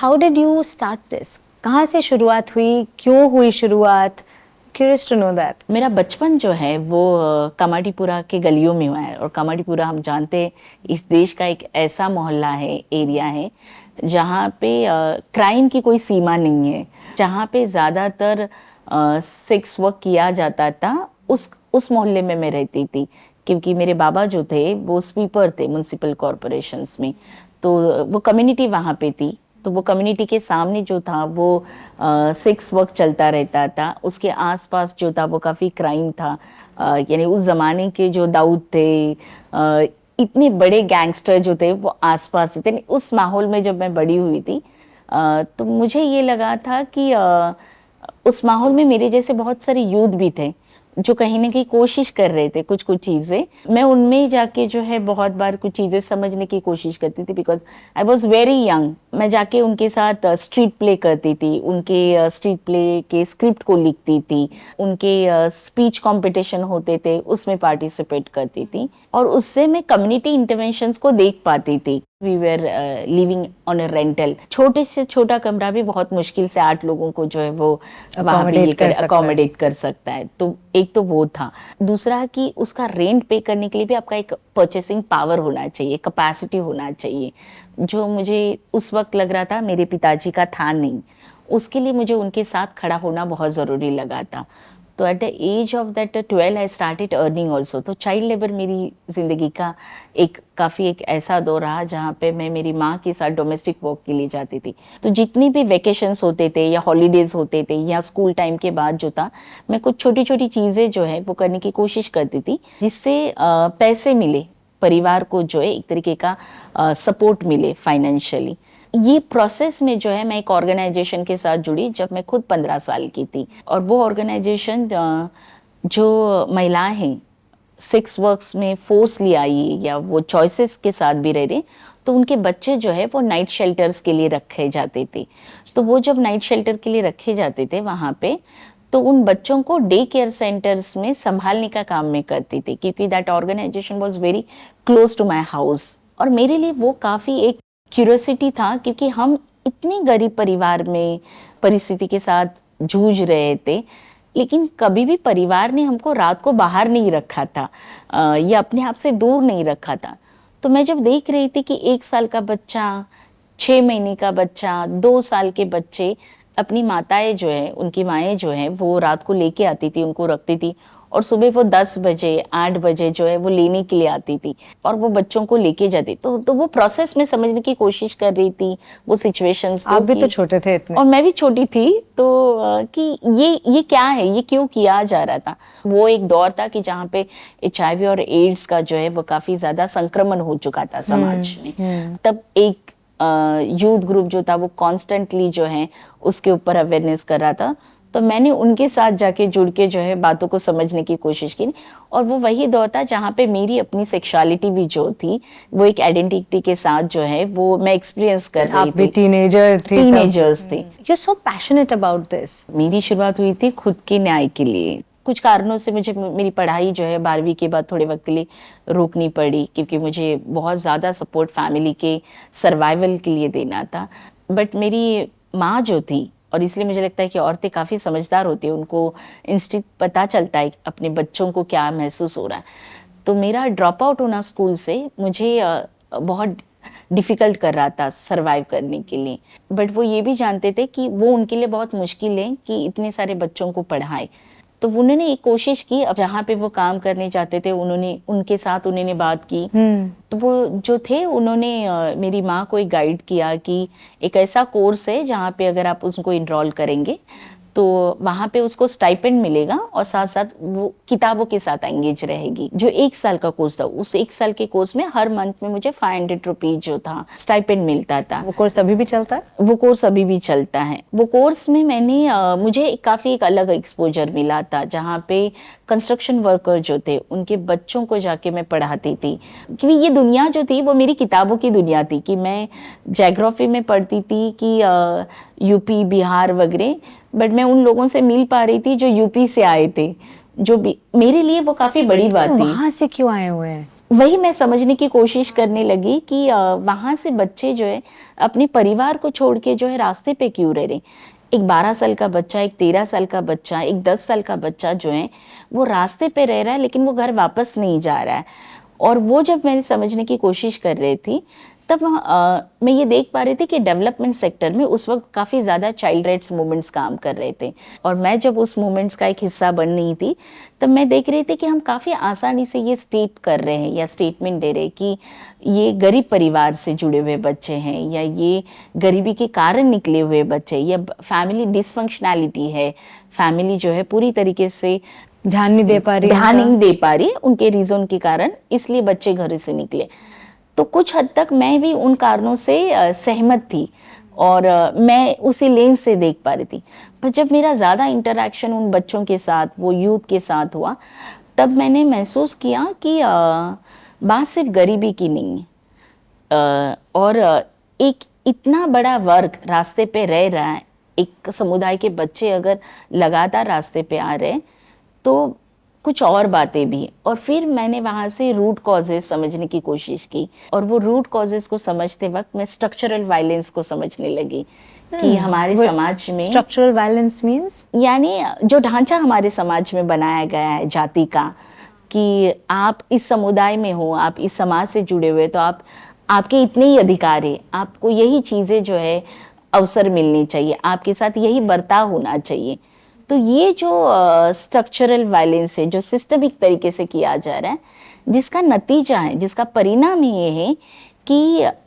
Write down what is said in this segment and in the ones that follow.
How did you start this? कहाँ से शुरुआत हुई, क्यों हुई शुरुआत? Curious to know that. मेरा बचपन जो है वो कमाटीपुरा के गलियों में हुआ है। और कमाटीपुरा हम जानते हैं इस देश का एक ऐसा मोहल्ला है, एरिया है जहाँ पे क्राइम की कोई सीमा नहीं है, जहाँ पे ज़्यादातर सेक्स वर्क किया जाता था। उस मोहल्ले में मैं रहती थी, क्योंकि मेरे बाबा जो थे वो स्वीपर थे म्युनिसिपल कॉरपोरेशंस में। तो वो कम्युनिटी वहाँ पे थी। तो वो कम्युनिटी के सामने जो था वो सेक्स वर्क चलता रहता था। उसके आसपास जो था वो काफ़ी क्राइम था। यानी उस ज़माने के जो दाऊद थे, इतने बड़े गैंगस्टर जो थे वो आसपास थे। उस माहौल में जब मैं बड़ी हुई थी तो मुझे ये लगा था कि उस माहौल में मेरे जैसे बहुत सारे यूथ भी थे जो कहीं ना कहीं कोशिश कर रहे थे कुछ कुछ चीज़ें। मैं उनमें जाके जो है बहुत बार कुछ चीज़ें समझने की कोशिश करती थी, because I was very young. मैं जाके उनके साथ स्ट्रीट प्ले करती थी, उनके स्ट्रीट प्ले के स्क्रिप्ट को लिखती थी, उनके स्पीच कंपटीशन होते थे उसमें पार्टिसिपेट करती थी, और उससे मैं कम्युनिटी इंटरवेंशंस को देख पाती थी। We were living on a rental. छोटे से छोटा कमरा भी बहुत मुश्किल से 8 लोगों को जो है वो वहाँ पे ये कर अकोमोडेट कर सकता है। तो एक तो वो था। दूसरा कि उसका रेंट पे करने के लिए भी आपका एक परचेसिंग पावर होना चाहिए, कैपेसिटी होना चाहिए, जो मुझे उस वक्त लग रहा था मेरे पिताजी का था नहीं। उसके लिए मुझे उनके साथ खड़ा होना बहुत ज़रूरी लगा था। तो at the age of that 12 I started earning also. तो चाइल्ड लेबर मेरी ज़िंदगी का काफ़ी एक ऐसा दौर रहा जहाँ पे मैं मेरी माँ के साथ डोमेस्टिक वर्क के लिए जाती थी। तो जितनी भी वेकेशंस होते थे या हॉलीडेज़ होते थे या स्कूल टाइम के बाद जो था, मैं कुछ छोटी छोटी चीज़ें जो है वो करने की कोशिश करती थी, जिससे पैसे मिले, परिवार को जो है एक तरीके का सपोर्ट मिले फाइनेंशियली। ये प्रोसेस में जो है मैं एक ऑर्गेनाइजेशन के साथ जुड़ी जब मैं खुद 15 साल की थी। और वो ऑर्गेनाइजेशन जो महिलाएं हैं सेक्स वर्क्स में फोर्सली आई या वो चॉइसेस के साथ भी रह रहे, तो उनके बच्चे जो है वो नाइट शेल्टर्स के लिए रखे जाते थे। तो वो जब नाइट शेल्टर के लिए रखे जाते थे वहाँ पे, तो उन बच्चों को डे केयर सेंटर्स में संभालने का काम मैं करती थी, क्योंकि that organisation was very close to my house. और मेरे लिए वो काफ़ी एक क्यूरियोसिटी था, क्योंकि हम इतनी गरीब परिवार में परिस्थिति के साथ जूझ रहे थे, लेकिन कभी भी परिवार ने हमको रात को बाहर नहीं रखा था या अपने आप से दूर नहीं रखा था। तो मैं जब देख रही थी कि 1 साल का बच्चा, 6 महीने का बच्चा, 2 साल के बच्चे, अपनी माताएं जो है, उनकी माएँ जो है वो रात को लेके आती थी, उनको रखती थी, और सुबह वो 10 बजे 8 बजे जो है वो लेने के लिए आती थी और वो बच्चों को लेके जाती। तो वो प्रोसेस में समझने की कोशिश कर रही थी, वो सिचुएशंस को। आप भी तो छोटे थे इतने। और मैं भी छोटी थी। तो कि ये क्या है, ये क्यों किया जा रहा था। वो एक दौर था कि जहाँ पे HIV और एड्स का जो है वो काफ़ी ज़्यादा संक्रमण हो चुका था समाज में। तब एक यूथ ग्रुप जो था वो कॉन्स्टेंटली जो है उसके ऊपर अवेयरनेस कर रहा था। तो मैंने उनके साथ जाके जुड़ के जो है बातों को समझने की कोशिश की। और वो वही दौर था जहाँ पे मेरी अपनी सेक्सुअलिटी भी जो थी वो एक आइडेंटिटी के साथ जो है वो मैं एक्सपीरियंस कर रही थी। आप भी टीनेजर्स थे। You are so passionate about this. मेरी शुरुआत हुई थी खुद के न्याय के लिए। कुछ कारणों से मुझे मेरी पढ़ाई जो है 12वीं के बाद थोड़े वक्त के लिए रोकनी पड़ी, क्योंकि मुझे बहुत ज़्यादा सपोर्ट फैमिली के सर्वाइवल के लिए देना था। बट मेरी माँ जो थी, और इसलिए मुझे लगता है कि औरतें काफ़ी समझदार होती हैं, उनको इंस्टिंक्ट पता चलता है अपने बच्चों को क्या महसूस हो रहा है। तो मेरा ड्रॉप आउट होना स्कूल से मुझे बहुत डिफ़िकल्ट कर रहा था सर्वाइव करने के लिए। बट वो ये भी जानते थे कि वो उनके लिए बहुत मुश्किल है कि इतने सारे बच्चों को पढ़ाए। तो उन्होंने एक कोशिश की, अब जहाँ पे वो काम करने जाते थे उनके साथ उन्होंने बात की। तो वो जो थे उन्होंने मेरी माँ को एक गाइड किया कि एक ऐसा कोर्स है जहाँ पे अगर आप उसको इनरोल करेंगे तो वहाँ पे उसको स्टाइपेंड मिलेगा और साथ साथ वो किताबों के साथ एंगेज रहेगी। जो 1 साल का कोर्स था, उस 1 साल के कोर्स में हर मंथ में मुझे 500 रुपीज जो था स्टाइपेंड मिलता था। वो कोर्स अभी भी चलता है? वो कोर्स अभी भी चलता है। वो कोर्स में मुझे काफ़ी एक अलग एक्सपोजर मिला था, जहाँ पे कंस्ट्रक्शन वर्कर जो थे उनके बच्चों को जाके मैं पढ़ाती थी। क्योंकि ये दुनिया जो थी वो मेरी किताबों की दुनिया थी, कि मैं ज्योग्राफी में पढ़ती थी कि यूपी बिहार वगैरह, बट मैं उन लोगों से मिल पा रही थी जो यूपी से आए थे, जो भी मेरे लिए वो काफ़ी बड़ी बात थी। वहाँ से क्यों आए हुए हैं? वही मैं समझने की कोशिश करने लगी कि वहाँ से बच्चे जो है अपने परिवार को छोड़ के जो है रास्ते पे क्यों रह रहे। एक 12 साल का बच्चा, एक 13 साल का बच्चा, एक 10 साल का बच्चा जो है वो रास्ते पे रह रहा है, लेकिन वो घर वापस नहीं जा रहा है। और वो जब मैंने समझने की कोशिश कर रही थी, तब मैं ये देख पा रही थी कि डेवलपमेंट सेक्टर में उस वक्त काफ़ी ज़्यादा चाइल्ड राइट्स मूवमेंट्स काम कर रहे थे। और मैं जब उस मूवमेंट्स का एक हिस्सा बन रही थी, तब मैं देख रही थी कि हम काफ़ी आसानी से ये स्टेट कर रहे हैं या स्टेटमेंट दे रहे हैं कि ये गरीब परिवार से जुड़े हुए बच्चे हैं, या ये गरीबी के कारण निकले हुए बच्चे, या फैमिली डिसफंक्शनैलिटी है, फैमिली जो है पूरी तरीके से ध्यान नहीं दे पा रही, ध्यान नहीं दे पा रही उनके रीजन के कारण, इसलिए बच्चे घर से निकले। तो कुछ हद तक मैं भी उन कारणों से सहमत थी और मैं उसी लेंस से देख पा रही थी। पर जब मेरा ज़्यादा इंटरेक्शन उन बच्चों के साथ, वो यूथ के साथ हुआ, तब मैंने महसूस किया कि बात सिर्फ गरीबी की नहीं है, और एक इतना बड़ा वर्ग रास्ते पे रह रहा है, एक समुदाय के बच्चे अगर लगातार रास्ते पे आ रहे हैं, तो कुछ और बातें भी। और फिर मैंने वहाँ से रूट कॉजेज समझने की कोशिश की, और वो रूट कॉजेज को समझते वक्त मैं स्ट्रक्चरल वायलेंस को समझने लगी कि हमारे समाज में स्ट्रक्चरल वायलेंस मीन्स, यानी जो ढांचा हमारे समाज में बनाया गया है जाति का, कि आप इस समुदाय में हो, आप इस समाज से जुड़े हुए, तो आपके इतने ही अधिकार है, आपको यही चीज़ें जो है अवसर मिलनी चाहिए, आपके साथ यही बर्ताव होना चाहिए। तो ये जो स्ट्रक्चरल वायलेंस है, जो सिस्टमिक तरीके से किया जा रहा है, जिसका नतीजा है, जिसका परिणाम ये है कि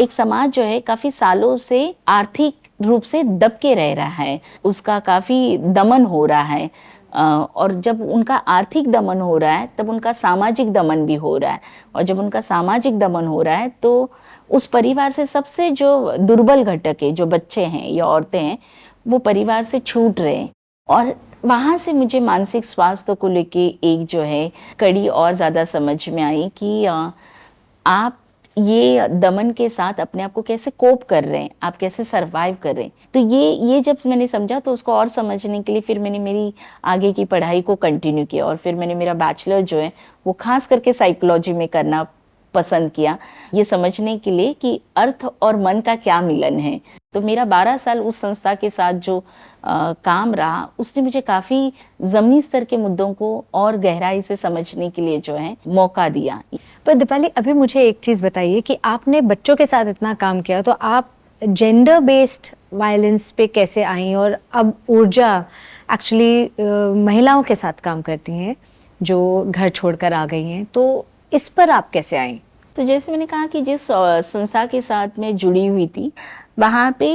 एक समाज जो है काफ़ी सालों से आर्थिक रूप से दब के रह रहा है, उसका काफ़ी दमन हो रहा है। और जब उनका आर्थिक दमन हो रहा है, तब उनका सामाजिक दमन भी हो रहा है। और जब उनका सामाजिक दमन हो रहा है, तो उस परिवार से सबसे जो दुर्बल घटक है, जो बच्चे हैं या औरतें हैं, वो परिवार से छूट रहे हैं। और वहाँ से मुझे मानसिक स्वास्थ्य को लेके एक जो है कड़ी और ज़्यादा समझ में आई कि आप ये दमन के साथ अपने आप को कैसे कोप कर रहे हैं, आप कैसे सरवाइव कर रहे हैं। तो ये जब मैंने समझा, तो उसको और समझने के लिए फिर मैंने मेरी आगे की पढ़ाई को कंटिन्यू किया, और फिर मैंने मेरा बैचलर जो है वो खास करके साइकोलॉजी में करना पसंद किया, ये समझने के लिए कि अर्थ और मन का क्या मिलन है। तो मेरा 12 साल उस संस्था के साथ जो काम रहा, उसने मुझे काफ़ी ज़मीनी स्तर के मुद्दों को और गहराई से समझने के लिए जो है मौका दिया। पर दीपाली, अभी मुझे एक चीज़ बताइए कि आपने बच्चों के साथ इतना काम किया, तो आप जेंडर बेस्ड वायलेंस पे कैसे आई, और अब ऊर्जा एक्चुअली महिलाओं के साथ काम करती हैं जो घर छोड़कर आ गई हैं, तो इस पर आप कैसे आई? तो जैसे मैंने कहा कि जिस संस्था के साथ मैं जुड़ी हुई थी, वहाँ पे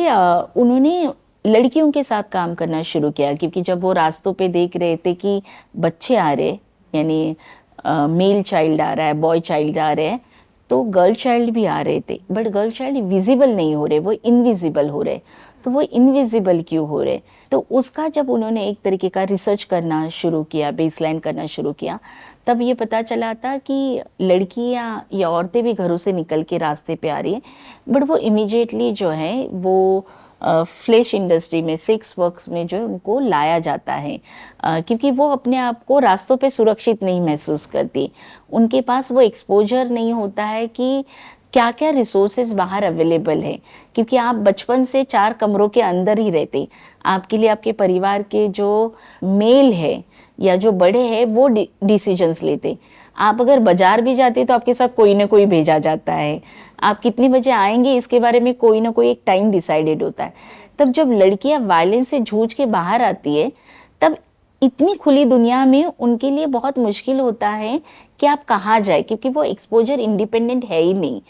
उन्होंने लड़कियों के साथ काम करना शुरू किया, क्योंकि जब वो रास्तों पे देख रहे थे कि बच्चे आ रहे, यानी मेल चाइल्ड आ रहा है, बॉय चाइल्ड आ रहे हैं, तो गर्ल चाइल्ड भी आ रहे थे, बट गर्ल चाइल्ड विजिबल नहीं हो रहे, वो इनविजिबल हो रहे। तो वो इनविजिबल क्यों हो रहे, तो उसका जब उन्होंने एक तरीके का रिसर्च करना शुरू किया, बेसलाइन करना शुरू किया, तब ये पता चला था कि लड़कियां या औरतें भी घरों से निकल के रास्ते पे आ रही हैं, बट वो इमीडिएटली जो है वो फ्लैश इंडस्ट्री में, सेक्स वर्क्स में जो है उनको लाया जाता है, क्योंकि वो अपने आप को रास्तों पे सुरक्षित नहीं महसूस करती, उनके पास वो एक्सपोजर नहीं होता है कि क्या क्या रिसोर्सेज बाहर अवेलेबल है। क्योंकि आप बचपन से 4 कमरों के अंदर ही रहते, आपके लिए आपके परिवार के जो मेल है या जो बड़े हैं वो डिसीजंस लेते। आप अगर बाजार भी जाते तो आपके साथ कोई ना कोई भेजा जाता है, आप कितनी बजे आएंगे इसके बारे में कोई ना कोई एक टाइम डिसाइडेड होता है। तब जब लड़कियां वायलेंस से जूझ के बाहर आती है, तब इतनी खुली दुनिया में उनके लिए बहुत मुश्किल होता है कि आप कहाँ जाए, क्योंकि वो एक्सपोजर इंडिपेंडेंट है ही नहीं।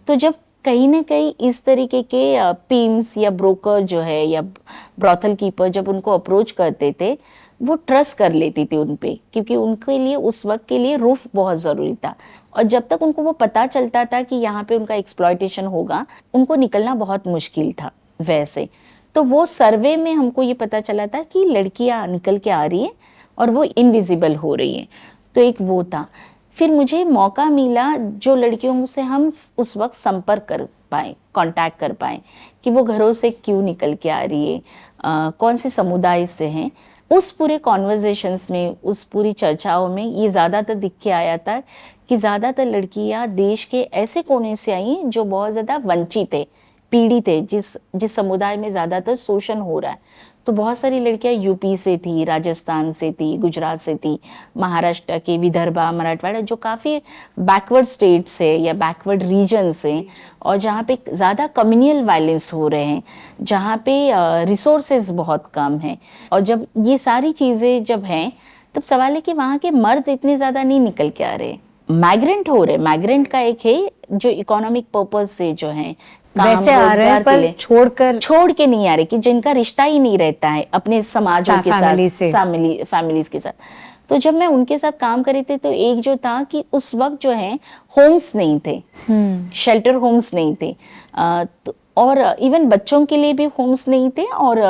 तो जब कहीं ना कहीं इस तरीके के पीम्स या ब्रोकर जो है या ब्रॉथल कीपर जब उनको अप्रोच करते थे, वो ट्रस्ट कर लेती थी उन पे, क्योंकि उनके लिए उस वक्त के लिए रूफ बहुत ज़रूरी था। और जब तक उनको वो पता चलता था कि यहाँ पे उनका एक्सप्लॉयटेशन होगा, उनको निकलना बहुत मुश्किल था वैसे। तो वो सर्वे में हमको ये पता चला था कि लड़कियाँ निकल के आ रही हैं और वो इनविजिबल हो रही हैं। तो एक वो था। फिर मुझे मौका मिला जो लड़कियों से हम उस वक्त संपर्क कर पाए, कांटेक्ट कर पाए कि वो घरों से क्यों निकल के आ रही है, कौन से समुदाय से हैं। उस पूरे कॉन्वर्जेशंस में, उस पूरी चर्चाओं में ये ज़्यादातर दिख के आया था कि ज़्यादातर लड़कियां देश के ऐसे कोने से आई जो बहुत ज़्यादा वंचित है, पीड़ित है, जिस समुदाय में ज़्यादातर शोषण हो रहा है। तो बहुत सारी लड़कियां यूपी से थी, राजस्थान से थी, गुजरात से थी, महाराष्ट्र के विदर्भा, मराठवाड़ा, जो काफ़ी बैकवर्ड स्टेट्स है या बैकवर्ड रीजन्स हैं, और जहाँ पे ज़्यादा कम्युनल वायलेंस हो रहे हैं, जहाँ पे रिसोर्सेज बहुत कम हैं। और जब ये सारी चीज़ें जब हैं, तब सवाल है कि वहाँ के मर्द इतने ज़्यादा नहीं निकल के आ रहे, माइग्रेंट हो रहे। माइग्रेंट का एक है जो इकोनॉमिक पर्पज से जो है वैसे आ रहे हैं, पर छोड़ के नहीं आ रहे, कि जिनका रिश्ता ही नहीं रहता है अपने समाजों के साथ, फैमिलीज के साथ। तो जब मैं उनके साथ काम कर रही थी, तो एक जो था कि उस वक्त जो है होम्स नहीं थे, शेल्टर होम्स नहीं थे, और इवन बच्चों के लिए भी होम्स नहीं थे, और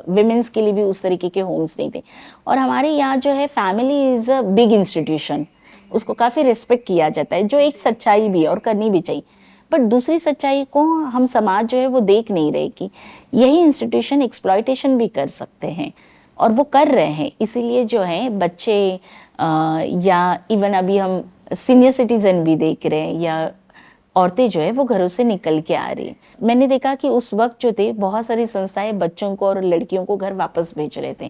विमेंस के लिए भी उस तरीके के होम्स नहीं थे। और हमारे यहाँ जो है family is a big institution, उसको काफ़ी रिस्पेक्ट किया जाता है, जो एक सच्चाई भी है और करनी भी चाहिए। पर दूसरी सच्चाई को हम समाज जो है वो देख नहीं रहे कि यही इंस्टीट्यूशन एक्सप्लॉयटेशन भी कर सकते हैं, और वो कर रहे हैं। इसीलिए जो है बच्चे या इवन अभी हम सीनियर सिटीजन भी देख रहे हैं, या औरतें जो है वो घरों से निकल के आ रही है। मैंने देखा कि उस वक्त जो थे बहुत सारी संस्थाएं बच्चों को और लड़कियों को घर वापस भेज रहे थे,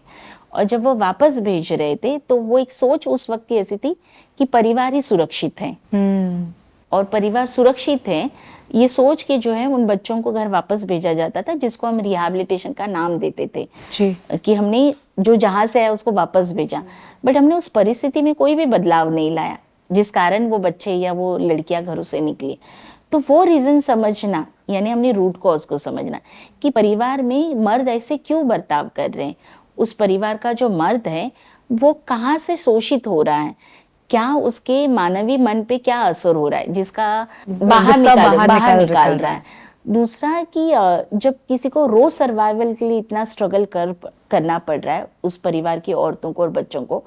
और जब वो वापस भेज रहे थे तो वो एक सोच उस वक्त की ऐसी थी कि परिवार ही सुरक्षित है, और परिवार सुरक्षित है, ये सोच के जो है उन बच्चों को घर वापस भेजा जाता था, जिसको हम रिहैबिलिटेशन का नाम देते थे जी। कि हमने जो जहाँ से आया उसको वापस भेजा। बट हमने उस परिस्थिति में कोई भी बदलाव नहीं लाया जिस कारण वो बच्चे या वो लड़कियां घरों से निकली। तो वो रीज़न समझना, यानी हमने रूट कॉज को समझना कि परिवार में मर्द ऐसे क्यों बर्ताव कर रहे हैं, उस परिवार का जो मर्द है वो कहाँ से शोषित हो रहा है, क्या उसके मानवीय मन पे क्या असर हो रहा है जिसका बाहर निकाल रहा है। दूसरा कि जब किसी को रोज सर्वाइवल के लिए इतना स्ट्रगल करना पड़ रहा है उस परिवार की औरतों को और बच्चों को,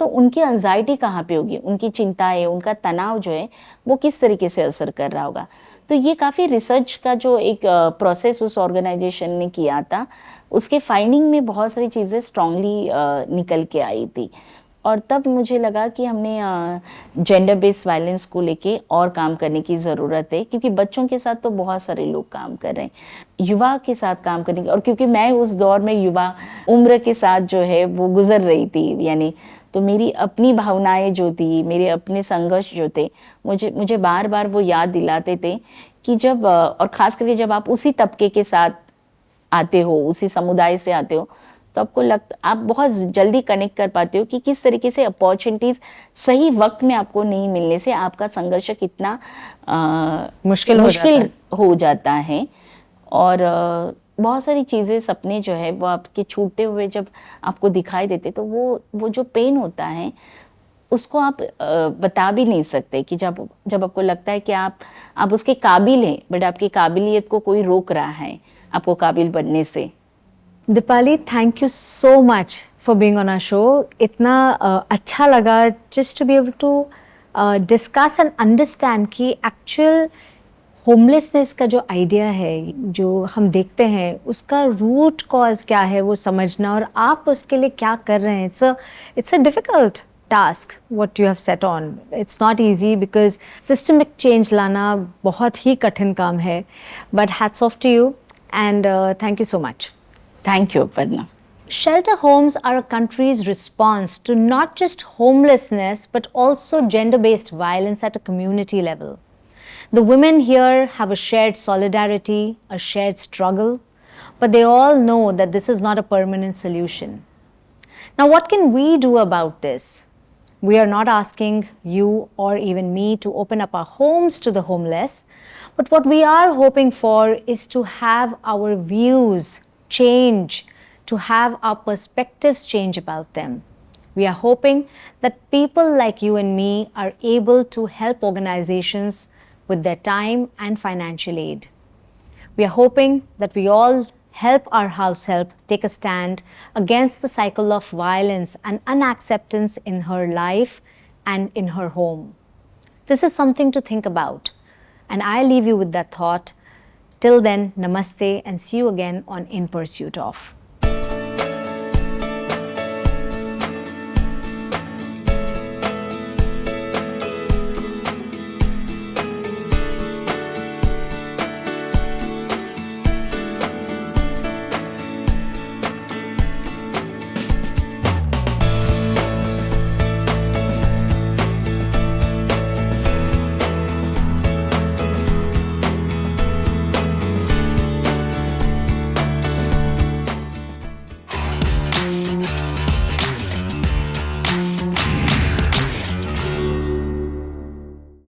तो उनकी एंजाइटी कहाँ पे होगी, उनकी चिंताएं, उनका तनाव जो है वो किस तरीके से असर कर रहा होगा। तो ये काफ़ी रिसर्च का जो एक प्रोसेस उस ऑर्गेनाइजेशन ने किया था, उसके फाइंडिंग में बहुत सारी चीज़ें स्ट्रांगली निकल के आई थी। और तब मुझे लगा कि हमने जेंडर बेस्ड वायलेंस को लेके और काम करने की ज़रूरत है, क्योंकि बच्चों के साथ तो बहुत सारे लोग काम कर रहे हैं, युवा के साथ काम करने की, और क्योंकि मैं उस दौर में युवा उम्र के साथ जो है वो गुजर रही थी, यानी तो मेरी अपनी भावनाएं जो थी, मेरे अपने संघर्ष जो थे, मुझे बार बार वो याद दिलाते थे कि जब, और ख़ास करके जब आप उसी तबके के साथ आते हो, उसी समुदाय से आते हो, तो आपको आप बहुत जल्दी कनेक्ट कर पाते हो कि किस तरीके से अपॉर्चुनिटीज़ सही वक्त में आपको नहीं मिलने से आपका संघर्ष कितना मुश्किल हो जाता है। और बहुत सारी चीज़ें, सपने जो है वो आपके छूटते हुए जब आपको दिखाई देते, तो वो जो पेन होता है उसको आप बता भी नहीं सकते, कि जब आपको लगता है कि आप उसके काबिल हैं, बट आपकी काबिलियत को कोई रोक रहा है आपको काबिल बनने से। Deepali, thank you so much for being on our show. इतना अच्छा लगा just to be able to discuss and understand कि एक्चुअल होमलेसनेस का जो आइडिया है, जो हम देखते हैं, उसका रूट कॉज क्या है वो समझना, और आप उसके लिए क्या कर रहे हैं। It's a difficult task what you have set on. It's not easy because systemic change लाना बहुत ही कठिन काम है, but hats off to you and thank you so much. Thank you, Padma. Shelter homes are a country's response to not just homelessness, but also gender-based violence at a community level. The women here have a shared solidarity, a shared struggle, but they all know that this is not a permanent solution. Now, what can we do about this? We are not asking you or even me to open up our homes to the homeless, but what we are hoping for is to have our views change, to have our perspectives change about them. We are hoping that people like you and me are able to help organizations with their time and financial aid. We are hoping that we all help our house help take a stand against the cycle of violence and unacceptance in her life and in her home. This is something to think about, and I leave you with that thought. Till then, namaste, and see you again on In Pursuit Of.